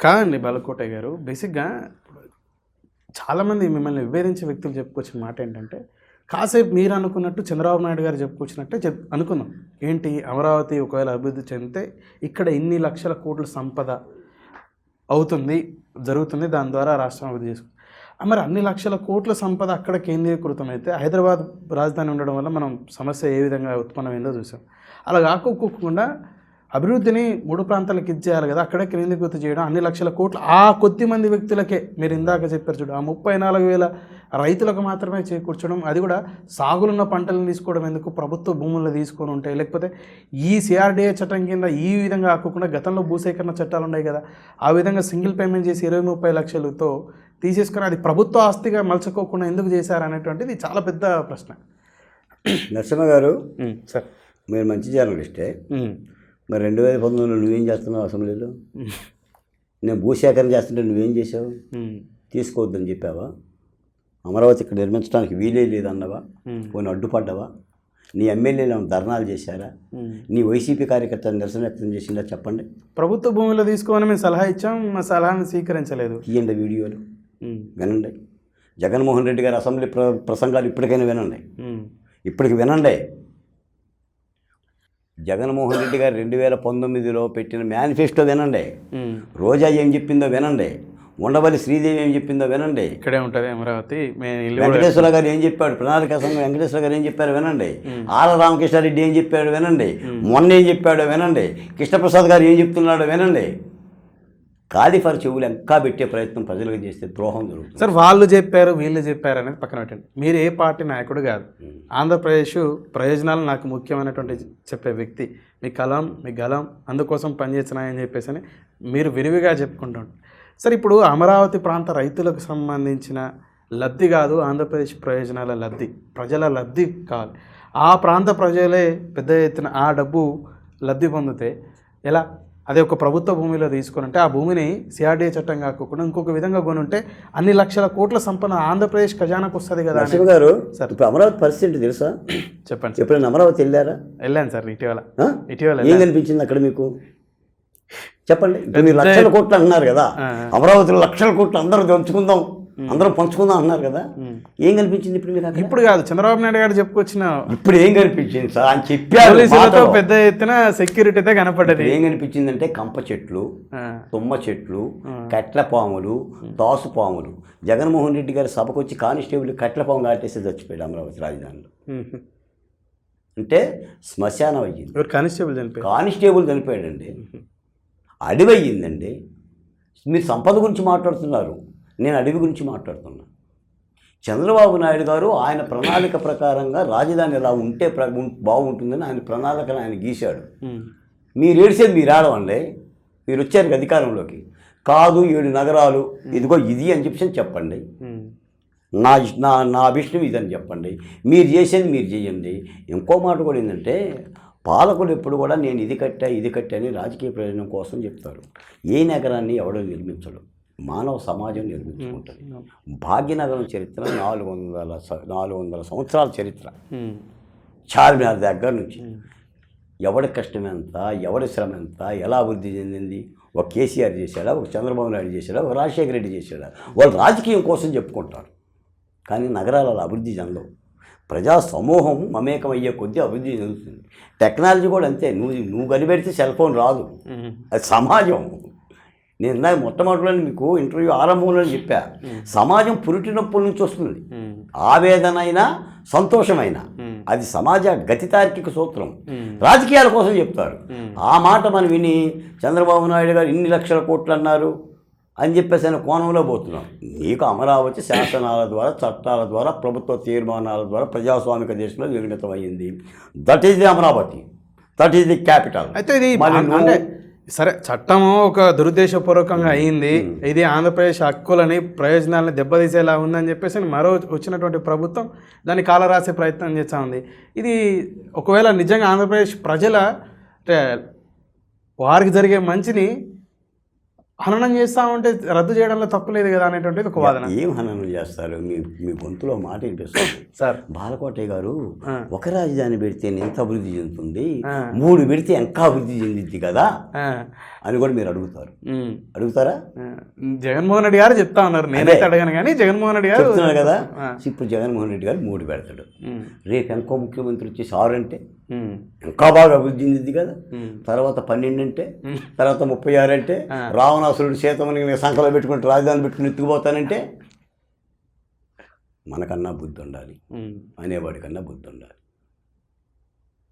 కాదండి బాలకోటయ్య గారు, బేసిక్గా చాలామంది మిమ్మల్ని విభేదించే వ్యక్తులు చెప్పుకొచ్చిన మాట ఏంటంటే, కాసేపు మీరు అనుకున్నట్టు చంద్రబాబు నాయుడు గారు చెప్పుకొచ్చినట్టే అనుకున్నాం. ఏంటి, అమరావతి ఒకవేళ అభివృద్ధి చెందితే ఇక్కడ ఇన్ని లక్షల కోట్ల సంపద అవుతుంది, జరుగుతుంది, దాని ద్వారా రాష్ట్రం అభివృద్ధి చేసుకుంది. మరి అన్ని లక్షల కోట్ల సంపద అక్కడ కేంద్రీకృతం అయితే హైదరాబాద్ రాజధాని ఉండడం వల్ల మనం సమస్య ఏ విధంగా ఉత్పన్నమైందో చూసాం. అలా కాకోకుండా అభివృద్ధిని 3 ప్రాంతాలకు ఇచ్చేయాలి కదా, అక్కడే కేంద్రీకృతం చేయడం, అన్ని లక్షల కోట్లు ఆ కొద్ది మంది వ్యక్తులకే, మీరు ఇందాక చెప్పారు చూడు, ఆ 34,000 రైతులకు మాత్రమే చేకూర్చడం, అది కూడా సాగులున్న పంటలను తీసుకోవడం ఎందుకు, ప్రభుత్వ భూముల్లో తీసుకొని ఉంటాయి, లేకపోతే ఈ సిఆర్డీఏ చట్టం కింద ఈ విధంగా కాకుండా గతంలో భూసేకరణ చట్టాలు ఉన్నాయి కదా, ఆ విధంగా సింగిల్ పేమెంట్ చేసి 20-30 లక్షలతో తీసేసుకొని అది ప్రభుత్వ ఆస్తిగా మలుచుకోకుండా ఎందుకు చేశారనేటువంటిది చాలా పెద్ద ప్రశ్న. నరసింహ గారు, సార్ మీరు మంచి జర్నలిస్టే. మరి 2019లో నువ్వేం చేస్తున్నావు అసెంబ్లీలో? నేను భూసేకరణ చేస్తుంటే నువ్వేం చేసావు? తీసుకోవద్దని చెప్పావా? అమరావతి ఇక్కడ నిర్మించడానికి వీలే లేదన్నావా? కొన్ని అడ్డుపడ్డావా? నీ ఎమ్మెల్యేలు ధర్నాలు చేశారా? నీ వైసీపీ కార్యకర్తలు నిరసన వ్యక్తం చేసిందా? చెప్పండి. ప్రభుత్వ భూమిలో తీసుకోమని మేము సలహా ఇచ్చాం, మా సలహాను స్వీకరించలేదు. తీయండి వీడియోలు, వినండి. జగన్మోహన్ రెడ్డి గారి అసెంబ్లీ ప్రసంగాలు ఇప్పటికైనా వినండి, ఇప్పటికి వినండి. జగన్మోహన్ రెడ్డి గారు 2019లో పెట్టిన మేనిఫెస్టో వినండి. రోజా ఏం చెప్పిందో వినండి. ఉండవల్లి శ్రీదేవి ఏం చెప్పిందో వినండి. ఇక్కడే ఉంటుంది అమరావతి. వెంకటేశ్వర గారు ఏం చెప్పాడు, ప్రణాళిక సంఘం వెంకటేశ్వర గారు ఏం చెప్పారో వినండి. ఆల రామకృష్ణారెడ్డి ఏం చెప్పాడో వినండి. మొన్న ఏం చెప్పాడో వినండి. కృష్ణప్రసాద్ గారు ఏం చెప్తున్నాడో వినండి. కాలిఫర్ చెవులు ఇంకా పెట్టే ప్రయత్నం ప్రజలకు చేస్తే ద్రోహం జరుగుతుంది. సార్, వాళ్ళు చెప్పారు వీళ్ళు చెప్పారు అనేది పక్కన పెట్టండి. మీరు ఏ పార్టీ నాయకుడు కాదు. ఆంధ్రప్రదేశ్ ప్రయోజనాలు నాకు ముఖ్యమైనటువంటి చెప్పే వ్యక్తి. మీ కలం మీ గలం అందుకోసం పనిచేస్తున్నాయని చెప్పేసి అని మీరు విరివిగా చెప్పుకుంటారు. సార్, ఇప్పుడు అమరావతి ప్రాంత రైతులకు సంబంధించిన లబ్ధి కాదు, ఆంధ్రప్రదేశ్ ప్రయోజనాల లబ్ధి, ప్రజల లబ్ధి కావాలి. ఆ ప్రాంత ప్రజలే పెద్ద ఎత్తున ఆ డబ్బు లబ్ధి పొందితే ఎలా? అదే ఒక ప్రభుత్వ భూమిలో తీసుకుని ఉంటే ఆ భూమిని సిఆర్డీఏ చట్టం కాకుండా ఇంకొక విధంగా కొని ఉంటే అన్ని లక్షల కోట్ల సంపద ఆంధ్రప్రదేశ్ ఖజానాకు వస్తుంది కదా. నరసింహ గారు, సార్ ఇప్పుడు అమరావతి పరిస్థితి తెలుసా? చెప్పండి. ఎప్పుడైనా అమరావతి వెళ్ళారా? వెళ్ళాను సార్, ఇటీవల. ఏం కనిపించింది అక్కడ మీకు? చెప్పండి. మీరు లక్షల కోట్లు అంటున్నారు కదా, అమరావతిలో లక్షల కోట్లు అందరూ దొంచుకుందాం, అందరూ పంచుకుందాం అన్నారు కదా, ఏం కనిపించింది ఇప్పుడు మీకు? ఇప్పుడు కాదు, చంద్రబాబు నాయుడు గారు చెప్పుకొచ్చిన ఇప్పుడు ఏం కనిపించింది సార్ అని చెప్పారు. పెద్ద ఎత్తున సెక్యూరిటీ అయితే కనపడ్డది. ఏం కనిపించిందంటే కంప చెట్లు, తుమ్మ చెట్లు, కట్ల పాములు, దాసు పాములు. జగన్మోహన్ రెడ్డి గారి సభకు వచ్చి కానిస్టేబుల్ కట్ల పాము కాటేసి చచ్చిపోయాడు అమరావతి రాజధానిలో. అంటే శ్మశానం అయ్యింది. కానిస్టేబుల్ చనిపోయాడండి. అడవి అయ్యిందండి. మీరు సంపద గురించి మాట్లాడుతున్నారు, నేను అడవి గురించి మాట్లాడుతున్నా. చంద్రబాబు నాయుడు గారు ఆయన ప్రణాళిక ప్రకారంగా రాజధాని ఎలా ఉంటే బాగుంటుందని ఆయన ప్రణాళికను ఆయన గీశాడు. మీరు ఏడ్చేది మీరు ఆడవండి. మీరు వచ్చారు అధికారంలోకి, కాదు 7 నగరాలు ఇదిగో ఇది అని చెప్పండి. నా నా నా అభిష్టం ఇదని చెప్పండి. మీరు చేసేది మీరు చేయండి. ఇంకో మాట కూడా ఏంటంటే, పాలకులు ఎప్పుడు కూడా నేను ఇది కట్టా అని రాజకీయ ప్రయోజనం కోసం చెప్తారు. ఏ నగరాన్ని ఎవడో నిర్మించడు, మానవ సమాజం నిర్మించుకుంటుంది. భాగ్యనగరం చరిత్ర 400 సంవత్సరాల చరిత్ర. చార్మినార్ దగ్గర నుంచి ఎవడి కష్టం ఎంత, ఎవడి శ్రమ ఎంత, ఎలా అభివృద్ధి చెందింది, ఒక కేసీఆర్ చేశాడా, ఒక చంద్రబాబు నాయుడు చేశాడా, ఒక రాజశేఖర రెడ్డి చేశాడా, వాళ్ళు రాజకీయం కోసం చెప్పుకుంటారు. కానీ నగరాల అభివృద్ధి చెందవు. ప్రజా సమూహం మమేకమయ్యే కొద్దీ అభివృద్ధి చెందుతుంది. టెక్నాలజీ కూడా అంతే. నువ్వు కనిపెడితే సెల్ ఫోన్ రాదు, అది సమాజం. నేను ఇందాక మొట్టమొదటిలో మీకు ఇంటర్వ్యూ ఆరంభంలో చెప్పా, సమాజం పురిటి నొప్పుల నుంచి వస్తుంది. ఆవేదన అయినా సంతోషమైనా అది సమాజ గతితార్కిక సూత్రం. రాజకీయాల కోసం చెప్తారు. ఆ మాట మనం విని చంద్రబాబు నాయుడు గారు ఇన్ని లక్షల కోట్లు అన్నారు అని చెప్పేసి ఆయన కోణంలో పోతున్నాం. నీకు అమరావతి శాసనాల ద్వారా, చట్టాల ద్వారా, ప్రభుత్వ తీర్మానాల ద్వారా ప్రజాస్వామిక దేశంలో నిర్మితం అయ్యింది. That is the Amaravati, that is the capital. అయితే ఇది అంటే సరే, చట్టము ఒక దురుద్దేశపూర్వకంగా అయ్యింది, ఇది ఆంధ్రప్రదేశ్ హక్కులని ప్రయోజనాలని దెబ్బతీసేలా ఉందని చెప్పేసి మరో వచ్చినటువంటి ప్రభుత్వం దాన్ని కాలరాసే ప్రయత్నం చేస్తూ ఉంది. ఇది ఒకవేళ నిజంగా ఆంధ్రప్రదేశ్ ప్రజల అంటే వారికి జరిగే మంచిని హననం చేస్తామంటే రద్దు చేయడంలో తప్పు లేదు కదా అనేటువంటిది ఒక వాదన. ఏం హననం చేస్తారు? మీ మీ గొంతులో మాట వినిపిస్తుంది సార్. బాలకోటయ్య గారు, ఒక రాజధాని పెడితే ఎంత అభివృద్ధి చెందుతుంది, ఆ. 3 పెడితే ఇంకా అభివృద్ధి చెందిద్ది కదా ఆ, అని కూడా మీరు అడుగుతారు. ఉమ్. అడుగుతారా? జగన్మోహన్ రెడ్డి గారు చెప్తా ఉన్నారు, నేనైతే అడగాను కానీ జగన్మోహన్ రెడ్డి గారు చెప్తున్నారు కదా. ఆ. ఇప్పుడు జగన్మోహన్ రెడ్డి గారు 3 పెడతాడు, ఉమ్. రేపు ఇంకో ముఖ్యమంత్రి వచ్చేసి 6 అంటే ఉమ్. ఇంకా బాగా అభివృద్ధి చెందిద్ది కదా. ఉమ్. తర్వాత 12 అంటే, తర్వాత 36 అంటే, రావణాసురుడు సీతమ్మని సంకలో పెట్టుకుంటే రాజధాని పెట్టుకుని ఎత్తుకుపోతానంటే, మనకన్నా బుద్ధి ఉండాలి, ఉమ్. అనేవాడికన్నా బుద్ధి ఉండాలి.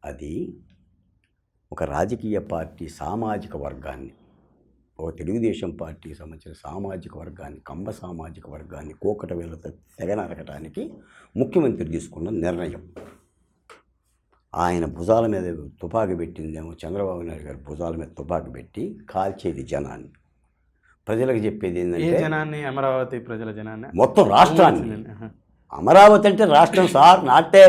అది ఒక రాజకీయ పార్టీ సామాజిక వర్గాన్ని, ఒక తెలుగుదేశం పార్టీకి సంబంధించిన సామాజిక వర్గాన్ని, కంబ సామాజిక వర్గాన్ని కోకట వేలతో తెగనరకటానికి ముఖ్యమంత్రి తీసుకున్న నిర్ణయం. ఆయన భుజాల మీద తుపాకీ పెట్టిందేమో చంద్రబాబు నాయుడు గారు భుజాల మీద తుపాకీ పెట్టి కాల్చేది జనాన్ని. ప్రజలకు చెప్పేది ఏ ఏంటంటే జనాన్ని? అమరావతి ప్రజల జనాన్ని, మొత్తం రాష్ట్రాన్ని. ఆహా. అమరావతి అంటే రాష్ట్రం సార్, నాటే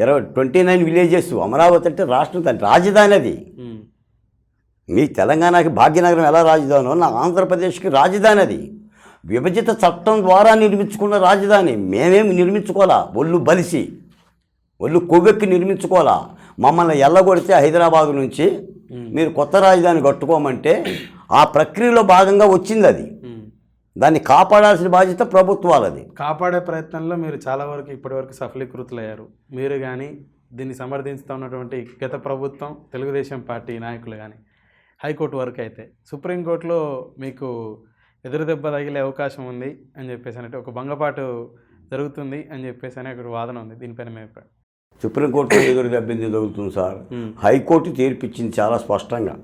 29 విలేజెస్. అమరావతి అంటే రాష్ట్రం, దాని రాజధాని అది. ఉమ్. మీ తెలంగాణకి భాగ్యనగరం ఎలా రాజధానో, నా ఆంధ్రప్రదేశ్కి రాజధాని అది. విభజిత చట్టం ద్వారా నిర్మించుకున్న రాజధాని. మేమేమి నిర్మించుకోవాలా, ఒళ్ళు బలిసి ఒళ్ళు కొవ్వెక్కి నిర్మించుకోవాలా. మమ్మల్ని ఎల్లగొడితే హైదరాబాదు నుంచి మీరు కొత్త రాజధాని కట్టుకోమంటే ఆ ప్రక్రియలో భాగంగా వచ్చింది అది. దాన్ని కాపాడాల్సిన బాధ్యత ప్రభుత్వాలది. కాపాడే ప్రయత్నంలో మీరు చాలా వరకు ఇప్పటివరకు సఫలీకృతులయ్యారు. మీరు కానీ దీన్ని సమర్థిస్తూ ఉన్నటువంటి గత ప్రభుత్వం, తెలుగుదేశం పార్టీ నాయకులు కానీ, హైకోర్టు వరకు అయితే సుప్రీంకోర్టులో మీకు ఎదురు దెబ్బ తగిలే అవకాశం ఉంది అని చెప్పేసి, అంటే ఒక భంగపాటు జరుగుతుంది అని చెప్పేసి అనే ఒక వాదన ఉంది. దీనిపైన మేము సుప్రీంకోర్టులో ఎదురు దెబ్బింది జరుగుతుంది సార్. హైకోర్టు తీర్పిచ్చింది చాలా స్పష్టంగా,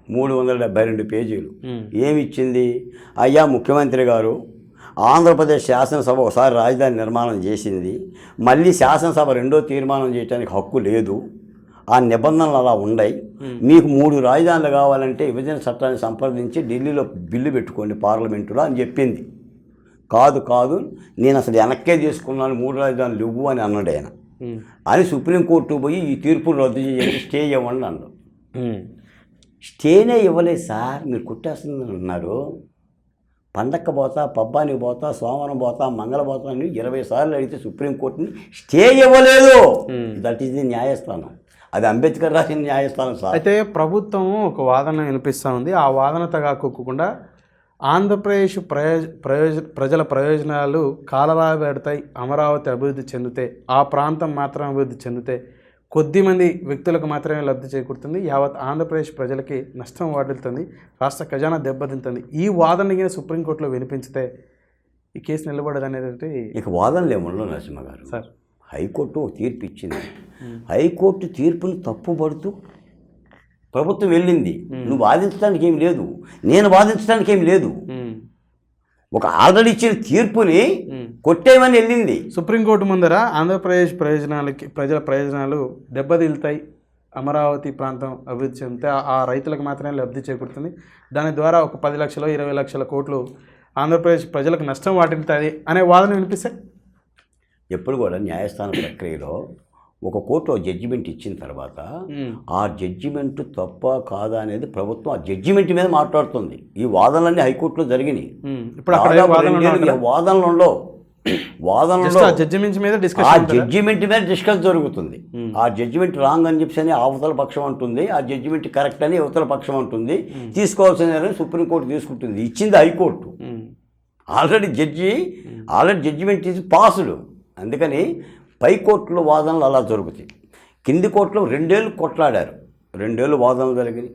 372 పేజీలు. ఏమిచ్చింది? అయ్యా ముఖ్యమంత్రి గారు, ఆంధ్రప్రదేశ్ శాసనసభ ఒకసారి రాజధాని నిర్మాణం చేసింది, మళ్ళీ శాసనసభ రెండో తీర్మానం చేయడానికి హక్కు లేదు, ఆ నిబంధనలు అలా ఉన్నాయి. మీకు 3 రాజధానులు కావాలంటే విభజన చట్టాన్ని సంప్రదించి ఢిల్లీలో బిల్లు పెట్టుకోండి పార్లమెంటులో అని చెప్పింది. కాదు నేను అసలు వెనక్కే తీసుకున్నాను, 3 రాజధానులు ఇవ్వు అని అన్నాడు ఆయన. అని సుప్రీంకోర్టు పోయి ఈ తీర్పును రద్దు చేయండి, స్టే ఇవ్వండి అన్నారు. స్టేనే ఇవ్వలేదు సార్, మీరు కుట్టేస్తుందని అన్నారు. పండక్క పోతా, పబ్బానికి పోతా, సోమవారం పోతా, మంగళ పోతా అని 20 సార్లు అడిగితే సుప్రీంకోర్టుని స్టే ఇవ్వలేదు. దట్ ఈస్ ది న్యాయస్థానం. అది అంబేద్కర్ రాసిన న్యాయస్థానం సార్. అయితే ప్రభుత్వం ఒక వాదన వినిపిస్తూ ఉంది. ఆ వాదనతో కాకుండా ఆంధ్రప్రదేశ్ ప్రజల ప్రయోజనాలు కాలరాబెడతాయి, అమరావతి అభివృద్ధి చెందితే, ఆ ప్రాంతం మాత్రం అభివృద్ధి చెందితే కొద్దిమంది వ్యక్తులకు మాత్రమే లబ్ధి చేకూరుతుంది, యావత్ ఆంధ్రప్రదేశ్ ప్రజలకి నష్టం వాటిల్తుంది, రాష్ట్ర ఖజానా దెబ్బతింటుంది. ఈ వాదనకి సుప్రీంకోర్టులో వినిపించితే ఈ కేసు నిలబడదు అనేది ఇక వాదనలు ఏమన్నా నరసింహ గారు సార్. హైకోర్టు ఒక తీర్పు ఇచ్చింది. హైకోర్టు తీర్పును తప్పుపడుతూ ప్రభుత్వం వెళ్ళింది. నువ్వు వాదించడానికి ఏమి లేదు, నేను వాదించడానికి ఏమి లేదు. ఒక ఆల్రెడీ ఇచ్చిన తీర్పుని కొట్టేయమని వెళ్ళింది. సుప్రీంకోర్టు ముందర ఆంధ్రప్రదేశ్ ప్రజల ప్రయోజనాలు దెబ్బతిల్తాయి, అమరావతి ప్రాంతం అభివృద్ధి చెందితే ఆ రైతులకు మాత్రమే లబ్ధి చేకూరుతుంది, దాని ద్వారా ఒక 10 లక్షలు 20 లక్షల కోట్లు ఆంధ్రప్రదేశ్ ప్రజలకు నష్టం వాటిల్తుంది అనే వాదన వినిపిస్తే, ఎప్పుడు కూడా న్యాయస్థాన ప్రక్రియలో ఒక కోర్టు జడ్జిమెంట్ ఇచ్చిన తర్వాత ఆ జడ్జిమెంట్ తప్ప కాదా అనేది ప్రభుత్వం ఆ జడ్జిమెంట్ మీద మాట్లాడుతుంది. ఈ వాదనలన్నీ హైకోర్టులో జరిగినాయి. వాదనలో జడ్జిమెంట్ మీద డిస్కస్ జరుగుతుంది. ఆ జడ్జిమెంట్ రాంగ్ అని చెప్పి అవతల పక్షం అంటుంది, ఆ జడ్జిమెంట్ కరెక్ట్ అని అవతల పక్షం అంటుంది. తీసుకోవాల్సిన సుప్రీంకోర్టు తీసుకుంటుంది. ఇచ్చింది high court. Already judgement is passed. అందుకని పై కోర్టులో వాదనలు అలా జరుగుతాయి. కింది కోర్టులో 2 ఏళ్ళు కొట్లాడారు, 2 ఏళ్ళు వాదనలు జరిగినాయి.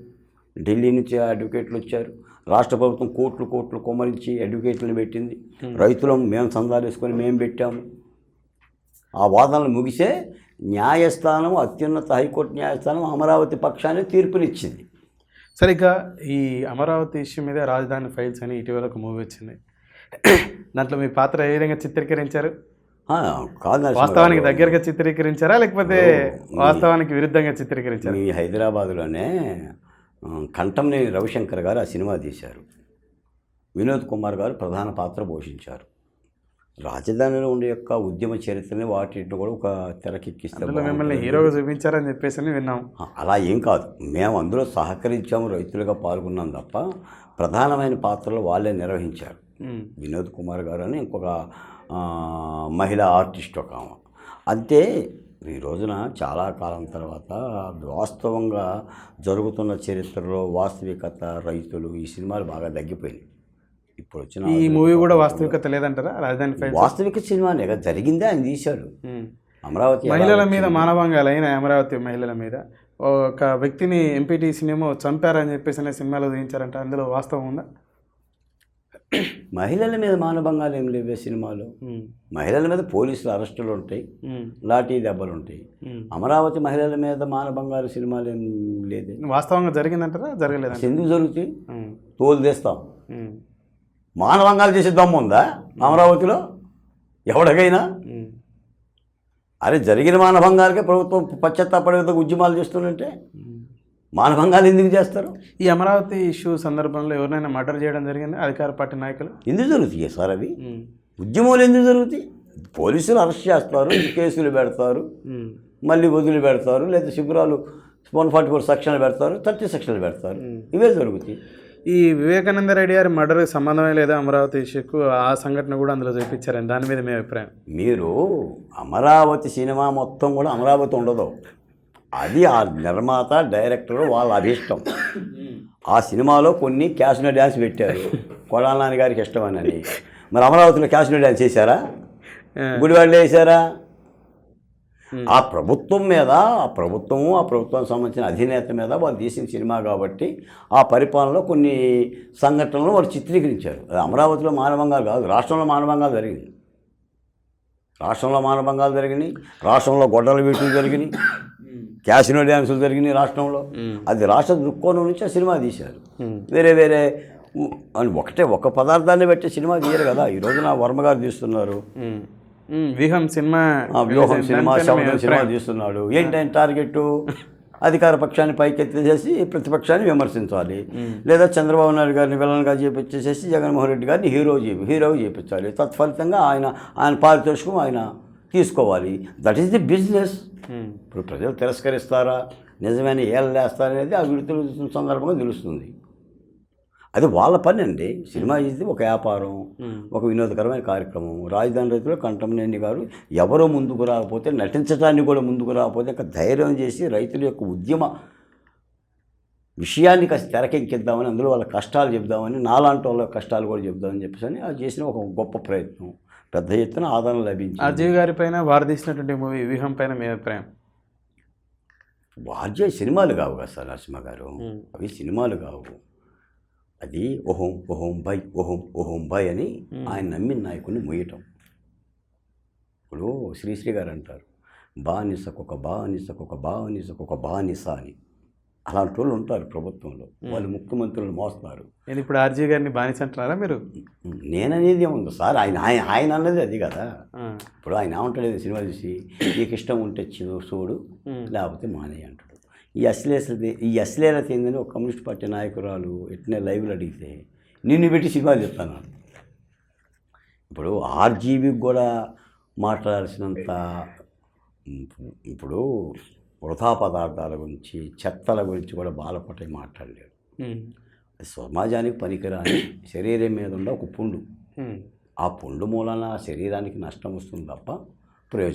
ఢిల్లీ నుంచి అడ్వకేట్లు వచ్చారు, రాష్ట్ర ప్రభుత్వం కోట్లు కొమ్మరించి అడ్వకేట్లను పెట్టింది, రైతులం మేము సందాలు వేసుకొని మేము పెట్టాము. ఆ వాదనలు ముగిసే న్యాయస్థానం, అత్యున్నత హైకోర్టు న్యాయస్థానం అమరావతి పక్షాన్ని తీర్పునిచ్చింది. సరిగ్గా ఈ అమరావతి ఇష్యూ మీద రాజధాని ఫైల్స్ అని ఇటీవల ఒక మూవీ వచ్చింది. దాంట్లో మీ పాత్ర ఏ విధంగా చిత్రీకరించారు? కాదు, వాస్తవానికి దగ్గరగా చిత్రీకరించారా లేకపోతే వాస్తవానికి విరుద్ధంగా చిత్రీకరించారా? మీ హైదరాబాదులోనే కంఠంనేని రవిశంకర్ గారు ఆ సినిమా తీశారు. వినోద్ కుమార్ గారు ప్రధాన పాత్ర పోషించారు. రాజధానిలో ఉండే యొక్క ఉద్యమ చరిత్రని వాటిని కూడా ఒక తెరకెక్కిస్తే అందులో మిమ్మల్ని హీరోగా చూపించారని చెప్పేసి అని విన్నాం. అలా ఏం కాదు, మేము అందులో సహకరించాము, రైతులుగా పాల్గొన్నాం తప్ప ప్రధానమైన పాత్రలు వాళ్ళే నిర్వహించారు. వినోద్ కుమార్ గారు అని ఇంకొక మహిళా ఆర్టిస్ట్ ఒక ఆమె. అంతే ఈ రోజున చాలా కాలం తర్వాత వాస్తవంగా జరుగుతున్న చరిత్రలో వాస్తవికత, రైతులు, ఈ సినిమాలు బాగా తగ్గిపోయినాయి. ఇప్పుడు వచ్చిన ఈ మూవీ కూడా వాస్తవికత లేదంటారా? రాజధాని ఫైల్స్ వాస్తవిక సినిమానే కదా, జరిగిందే ఆయన తీశాడు. అమరావతి మహిళల మీద మానభంగాలు అయిన అమరావతి మహిళల మీద ఒక వ్యక్తిని ఎంపీటీసీనేమో చంపారని చెప్పేసి అనే సినిమాలో చూపించారంట. అందులో వాస్తవం ఉందా? మహిళల మీద మానభంగాలు ఏం లేవే సినిమాలో. మహిళల మీద పోలీసులు అరెస్టులు ఉంటాయి, లాఠీ దెబ్బలు ఉంటాయి. అమరావతి మహిళల మీద మానభంగాలు సినిమాలు ఏం లేదు. వాస్తవంగా జరిగిందంటారా? జరగలేదంట. ఎందుకు జరుగుతాయి? తోలు తీస్తాం. మానభంగాలు చేసే దమ్ము ఉందా అమరావతిలో ఎవరికైనా? అరే జరిగిన మానభంగాలకే ప్రభుత్వం పశ్చాత్తాపడే ఉద్యమాలు చేస్తుందంటే మానభంగాలు ఎందుకు చేస్తారు? ఈ అమరావతి ఇష్యూ సందర్భంలో ఎవరినైనా మర్డర్ చేయడం జరిగింది అధికార పార్టీ నాయకులు? ఎందుకు జరుగుతాయి సార్ అవి? ఉద్యమాలు ఎందుకు జరుగుతాయి? పోలీసులు అరెస్ట్ చేస్తారు, కేసులు పెడతారు, మళ్ళీ వదిలి పెడతారు, లేదా శిబిరాలు 144 సెక్షన్లు పెడతారు, 30 సెక్షన్లు పెడతారు. ఇవే జరుగుతాయి. ఈ వివేకానంద రెడ్డి గారి మర్డర్కి సంబంధమే లేదా అమరావతి ఇష్యూకు? ఆ సంఘటన కూడా అందులో చూపించారని దాని మీద మీ అభిప్రాయం? మీరు అమరావతి సినిమా మొత్తం కూడా అమరావతి ఉండదు, అది ఆ నిర్మాత డైరెక్టర్ వాళ్ళ అభిష్టం. ఆ సినిమాలో కొన్ని క్యాసినో డ్యాన్స్ పెట్టారు, కొడాల నాని గారికి ఇష్టమని. మరి అమరావతిలో క్యాసినో డ్యాన్స్ చేశారా? గుడివాడలో వేసారా? ఆ ప్రభుత్వం మీద, ఆ ప్రభుత్వానికి సంబంధించిన అధినేత మీద వాళ్ళు తీసిన సినిమా కాబట్టి ఆ పరిపాలనలో కొన్ని సంఘటనలు వాళ్ళు చిత్రీకరించారు. అది అమరావతిలో మానభంగాలు కాదు, రాష్ట్రంలో మానభంగాలు జరిగింది. రాష్ట్రంలో గొడ్డల వీటులు జరిగినాయి, క్యాసినో డ్యాన్సులు జరిగినాయి రాష్ట్రంలో. అది రాష్ట్ర దృక్కోణం నుంచి ఆ సినిమా తీశారు. వేరే అని ఒక పదార్థాన్ని బట్టి సినిమా తీయరు కదా. ఈ రోజున వర్మ గారు తీస్తున్నారు, వ్యూహం సినిమా శబదం సినిమా తీస్తున్నాడు. ఏంటంటే టార్గెట్ అధికార పక్షాన్ని పైకెత్తేసేసి ప్రతిపక్షాన్ని విమర్శించాలి, లేదా చంద్రబాబు నాయుడు గారిని విలన్గా చేపించేసేసి జగన్మోహన్ రెడ్డి గారిని హీరోగా చేపించాలి. తత్ఫలితంగా ఆయన పారితోషికం ఆయన తీసుకోవాలి. That is the business. ఇప్పుడు ప్రజలు తిరస్కరిస్తారా, నిజమైన ఏళ్ళు వేస్తారనేది ఆ విడుదల సందర్భంగా తెలుస్తుంది. అది వాళ్ళ పని అండి. సినిమా ఇది ఒక వ్యాపారం, ఒక వినోదకరమైన కార్యక్రమం. రాజధాని రైతులు కంటమనేని గారు ఎవరో ముందుకు రాకపోతే, నటించడానికి కూడా ముందుకు రాకపోతే ఇంకా ధైర్యం చేసి రైతుల యొక్క ఉద్యమ విషయాన్ని కాస్త తెరకెక్కిద్దామని, అందులో వాళ్ళ కష్టాలు చెప్దామని, నాలాంటి వాళ్ళ కష్టాలు కూడా చెప్దామని చెప్పేసి అని అది చేసిన ఒక గొప్ప ప్రయత్నం. పెద్ద ఎత్తున ఆదరణ లభించింది. అజయ్ గారి పైన వారు తీసినటువంటి మూవీ వ్యూహం పైన మీ అభిప్రాయం? వారు సినిమాలు కావు కదా సార్ నరసింహ గారు, అవి సినిమాలు కావు. అది ఓహోం బై అని ఆయన నమ్మిన నాయకుడిని మొయ్యటం. ఇప్పుడు శ్రీశ్రీ గారు అంటారు, బానిసకొక బానిస అని. అలాంటి వాళ్ళు ఉంటారు ప్రభుత్వంలో, వాళ్ళు ముఖ్యమంత్రులు మోస్తారు. నేను ఇప్పుడు ఆర్జీ గారిని బానిస అంటున్నారా మీరు? నేననేది ఏముంది సార్, ఆయన అన్నది అది కదా. ఇప్పుడు ఆయన ఏమంటాడు సినిమా చూసి, నీకు ఇష్టం ఉంటే చూడు, లేకపోతే మానేయి అంటాడు. ఈ అశ్లీలత ఏందని ఒక కమ్యూనిస్ట్ పార్టీ నాయకురాలు ఎట్నే లైవ్లో అడిగితే నిన్ను పెట్టి సినిమా చెప్తాను. ఇప్పుడు ఆర్జీబీకి కూడా మాట్లాడాల్సినంత, ఇప్పుడు వృధా పదార్థాల గురించి, చెత్తల గురించి కూడా బాలపట్టి మాట్లాడలేడు. సమాజానికి పనికిరాని శరీరం మీద ఉన్న ఒక పుండు, ఆ పుండు మూలన శరీరానికి నష్టం వస్తుంది తప్ప ప్రయోజనం